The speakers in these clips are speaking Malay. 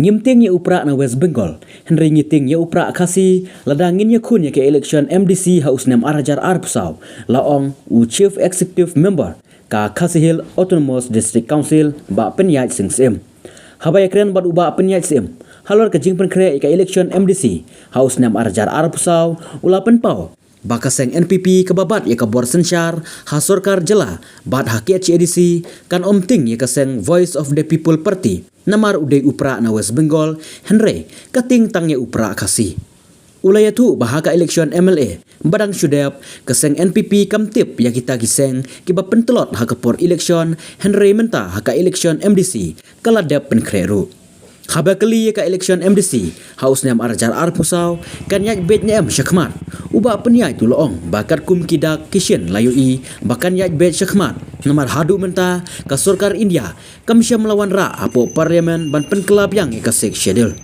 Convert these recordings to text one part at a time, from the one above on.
Ngimting ya upra na West Bengal, Henry ngiting ya upra kasi ladangin ya kun ya ke election MDC House nem Arajar Arpsau, laong u Chief Executive Member ka Khasi Hill Autonomous District Council ba penyaj sing sim. Habaya kren bad uba penyaj sim. Halor ka jingpen kre ka election MDC House nem Arajar Arpsau ulapan pau. Bakaseng NPP kebabat ya kabor sensyar hasorkar jela bat hakiat CDC kan omting ya kaseng Voice of the People Party namar udai upra na West Bengal Henry kating tangnya upra kasi. Ulaya tu bahaka election MLA badang syudep kaseng NPP kamtip ya kita kiseng kiba pentelot hakapor election Henry menta haka election MDC kaladap penkreru. Khaba kali ya ka election MDC House nem Arajar Arpusau kan yak bet nyam syakmat uba penyai tu loong bakat kum kidak kisyen layui bahkan yak bet syakmat nomor hadu menta ka Sarkar India kamsya melawan ra apo parlimen ban penkelab yang ikasek schedule.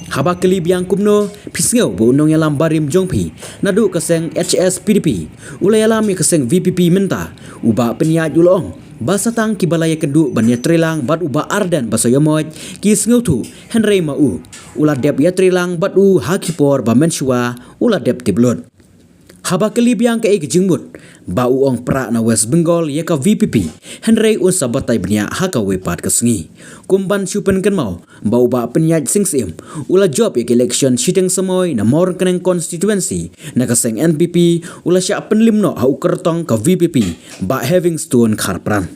Haba kali biang kumno pisngeu bu undang yalam barim jongpi nadu kaseng HS PDP ulay alam kaseng VPP menta uba penyai tu loong basatang kibalaya kendu banya trilang bat uba ardan basoyomoj kis ngautu Henry mau ulah dep ya trilang bat u hakipor ba mensua ulah dep tiblot. Haba kali biang ke jingbut ba uong pra na West Bengal ya ka VPP Henry un sabatai bnya haka wepat kesngi kumban supen kan mau ba uba penyaj singsim ulah job ya election siteng semoy na mor keneng constituency na kaseng NPP ulah sya penlimno hau kertong ka VPP ba having stone karpran.